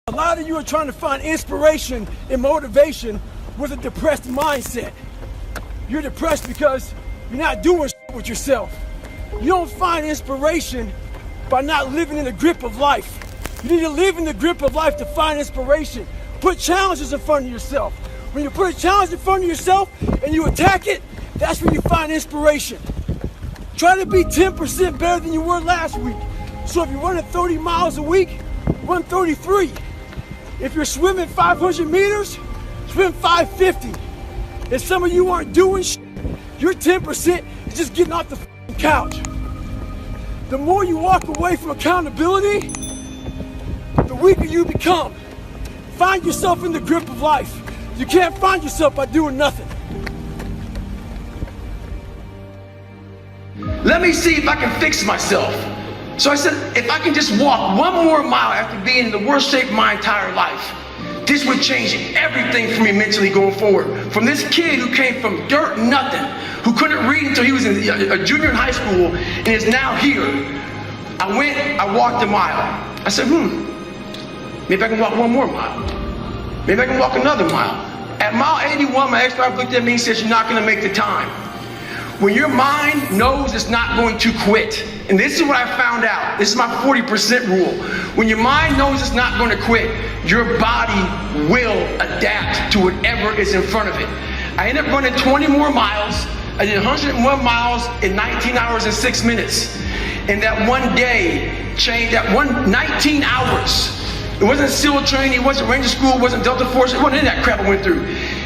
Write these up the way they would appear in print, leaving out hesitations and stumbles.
A lot of you are trying to find inspiration and motivation with a depressed mindset. You're depressed because you're not doing shit with yourself. You don't find inspiration by not living in the grip of life. You need to live in the grip of life to find inspiration. Put challenges in front of yourself. When you put a challenge in front of yourself and you attack it, that's when you find inspiration. Try to be 10% better than you were last week. So if you're running 30 miles a week, run 33. If you're swimming 500 meters, swim 550. If some of you aren't doing shit, your 10% is just getting off the couch. The more you walk away from accountability, the weaker you become. Find yourself in the grip of life. You can't find yourself by doing nothing. Let me see if I can fix myself. So I said, if I can just walk one more mile after being in the worst shape of my entire life, this would change everything for me mentally going forward. From this kid who came from dirt, nothing, who couldn't read until he was a junior in high school and is now here. I walked a mile. I said, maybe I can walk one more mile. Maybe I can walk another mile. At mile 81, my ex-wife looked at me and said, you're not gonna make the time. When your mind knows it's not going to quit, and this is what I found out, this is my 40% rule. When your mind knows it's not going to quit, your body will adapt to whatever is in front of it. I ended up running 20 more miles. I did 101 miles in 19 hours and 6 minutes. And that one day changed, that 19 hours. It wasn't SEAL training, it wasn't Ranger School, it wasn't Delta Force, it wasn't any of that crap I went through.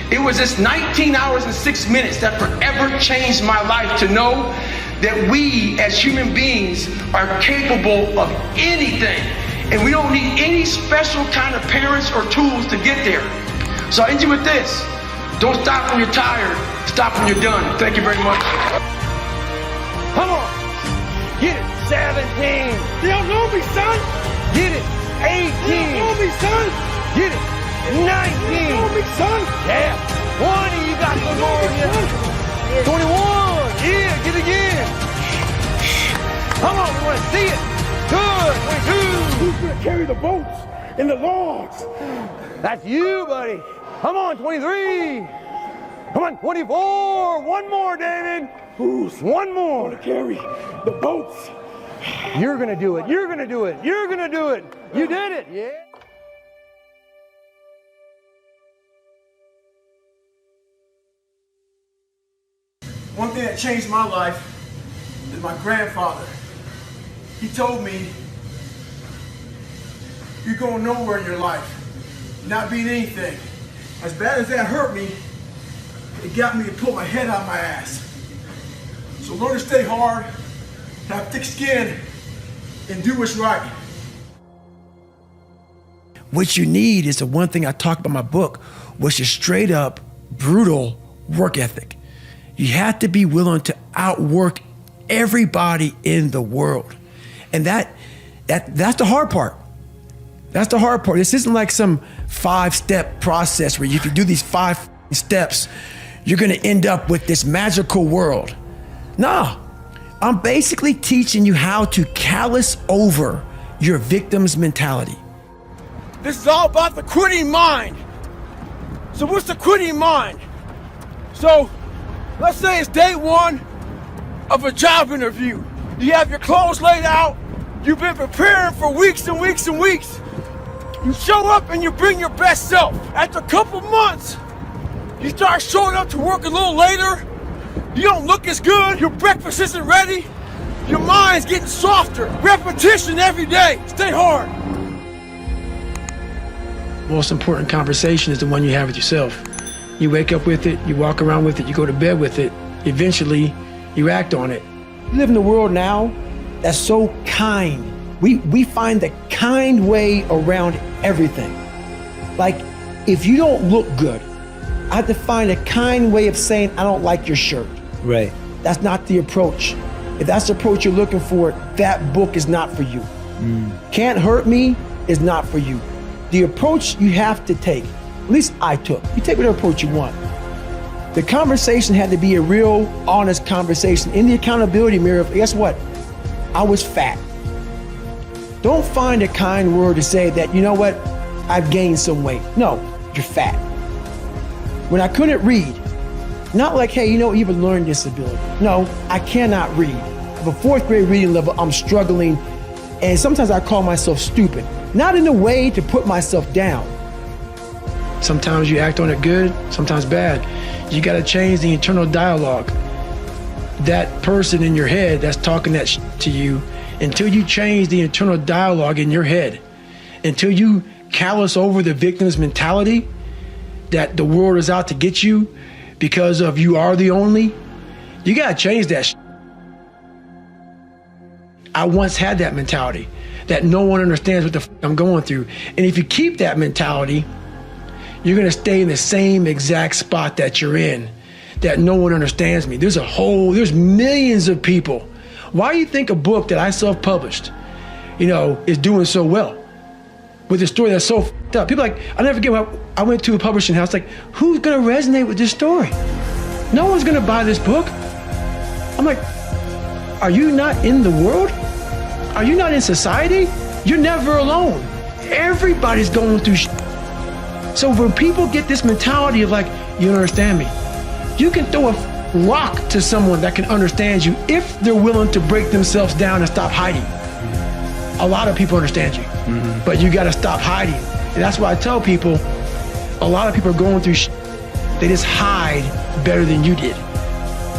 It was just 19 hours and 6 minutes that forever changed my life to know that we as human beings are capable of anything. And we don't need any special kind of parents or tools to get there. So I end you with this. Don't stop when you're tired, stop when you're done. Thank you very much. Come on, get it. 17. You don't know me, son. Get it. 18. You don't know me, son. Get it. 19. You don't know me, son. Yeah. 20. You got some more in you. 21. Yeah. Get it again. Come on. We want to see it. Good. 22. Who's gonna carry the boats and the logs? That's you, buddy. Come on. 23. Come on. 24. One more, David. Who's one more to carry the boats? You're gonna do it. You're gonna do it. You're gonna do it. You did it. Yeah. One thing that changed my life is my grandfather. He told me, you're going nowhere in your life, not being anything. As bad as that hurt me, it got me to pull my head out of my ass. So learn to stay hard, have thick skin, and do what's right. What you need is the one thing I talk about in my book, which is straight up brutal work ethic. You have to be willing to outwork everybody in the world. And that's the hard part. That's the hard part. This isn't like some 5-step process where if you do these 5 steps, you're gonna end up with this magical world. No, I'm basically teaching you how to callous over your victim's mentality. This is all about the quitting mind. So what's the quitting mind? So let's say it's day 1 of a job interview. You have your clothes laid out. You've been preparing for weeks and weeks and weeks. You show up and you bring your best self. After a couple months, you start showing up to work a little later. You don't look as good. Your breakfast isn't ready. Your mind's getting softer. Repetition every day. Stay hard. Most important conversation is the one you have with yourself. You wake up with it, you walk around with it, you go to bed with it. Eventually, you act on it. We live in a world now that's so kind. We find the kind way around everything. Like, if you don't look good, I have to find a kind way of saying, I don't like your shirt. Right. That's not the approach. If that's the approach you're looking for, that book is not for you. Can't Hurt Me is not for you. The approach you have to take, at least I took, you take whatever approach you want. The conversation had to be a real, honest conversation. In the accountability mirror, guess what? I was fat. Don't find a kind word to say that, you know what, I've gained some weight. No, you're fat. When I couldn't read, not like, hey, you have a learning disability. No, I cannot read. I have a 4th grade reading level, I'm struggling, and sometimes I call myself stupid. Not in a way to put myself down. Sometimes you act on it good, sometimes bad. You gotta change the internal dialogue. That person in your head that's talking that to you, until you change the internal dialogue in your head, until you callous over the victim's mentality that the world is out to get you because of you are the only, you gotta change that. I once had that mentality that no one understands what the I'm going through. And if you keep that mentality, you're gonna stay in the same exact spot that you're in, that no one understands me. There's millions of people. Why do you think a book that I self-published, is doing so well? With a story that's so f***ed up. People I never forget when I went to a publishing house, who's gonna resonate with this story? No one's gonna buy this book. I'm like, are you not in the world? Are you not in society? You're never alone. Everybody's going through So when people get this mentality of you don't understand me, you can throw a rock to someone that can understand you if they're willing to break themselves down and stop hiding. A lot of people understand you, but you gotta stop hiding. And that's why I tell people, a lot of people are going through they just hide better than you did.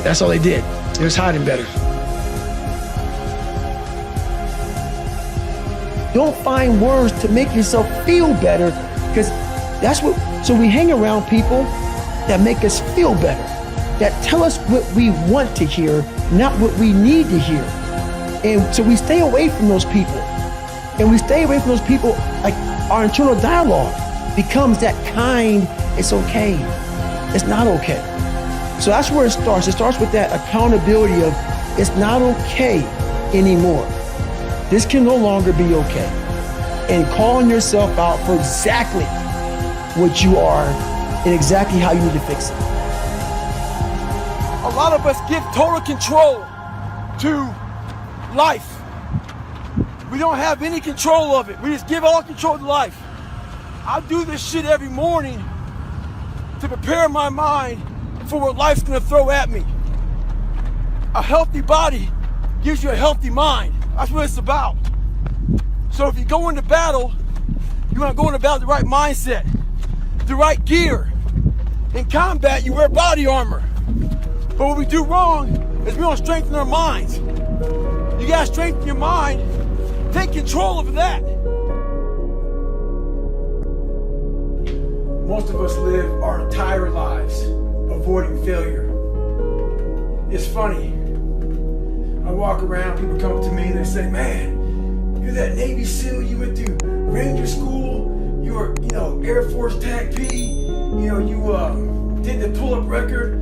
That's all they did. They're just hiding better. Don't find words to make yourself feel better, because so we hang around people that make us feel better, that tell us what we want to hear, not what we need to hear. And so we stay away from those people. And we stay away from those people, our internal dialogue becomes that kind, it's okay, it's not okay. So that's where it starts. It starts with that accountability of, it's not okay anymore. This can no longer be okay. And calling yourself out for exactly what you are and exactly how you need to fix it. A lot of us give total control to life. We don't have any control of it. We just give all control to life. I do this shit every morning to prepare my mind for what life's gonna throw at me. A healthy body gives you a healthy mind. That's what it's about. So if you go into battle, you wanna go into battle with the right mindset, the right gear. In combat, you wear body armor. But what we do wrong is we don't strengthen our minds. You gotta strengthen your mind. Take control of that. Most of us live our entire lives avoiding failure. It's funny. I walk around, people come up to me and they say, man, you're that Navy SEAL, you went through Ranger School, you were, Air Force TAC P, you did the pull-up record,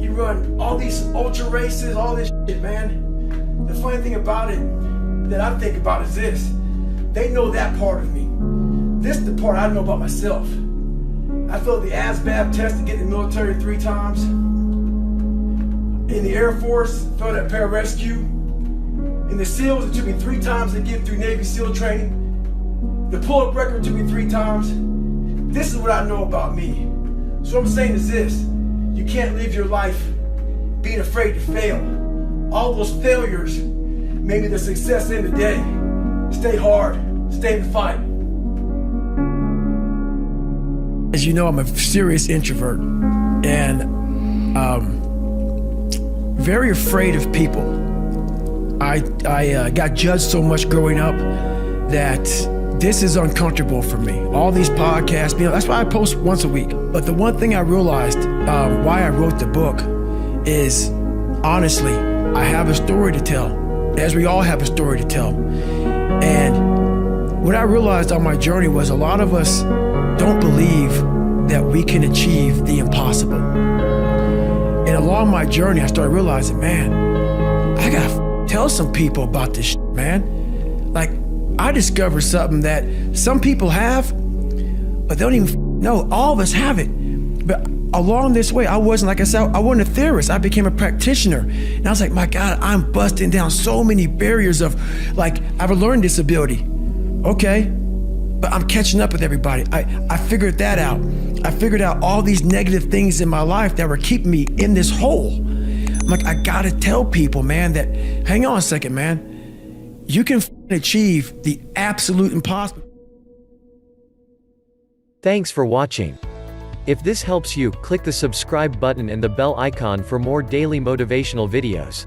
you run all these ultra races, all this shit, man. The funny thing about it that I think about is this. They know that part of me. This is the part I know about myself. I failed the ASVAB test to get in the military 3 times. In the Air Force, failed at pararescue. In the SEALs, it took me 3 times to get through Navy SEAL training. The pull-up record took me 3 times. This is what I know about me. So what I'm saying is this. You can't live your life being afraid to fail. All those failures made me the success in the day. Stay hard, stay in the fight. As you know, I'm a serious introvert and very afraid of people. I got judged so much growing up that this is uncomfortable for me. All these podcasts, that's why I post once a week. But the one thing I realized why I wrote the book is, honestly, I have a story to tell, as we all have a story to tell. And what I realized on my journey was a lot of us don't believe that we can achieve the impossible. And along my journey, I started realizing, man, I gotta tell some people about this shit, man. I discovered something that some people have, but they don't even know. All of us have it. But along this way, I wasn't, like I said, I wasn't a theorist. I became a practitioner. And I was like, my God, I'm busting down so many barriers of, I have a learning disability. Okay, but I'm catching up with everybody. I figured that out. I figured out all these negative things in my life that were keeping me in this hole. I'm like, I gotta tell people, man, that, hang on a second, man. You can achieve the absolute impossible. Thanks for watching. If this helps you, click the subscribe button and the bell icon for more daily motivational videos.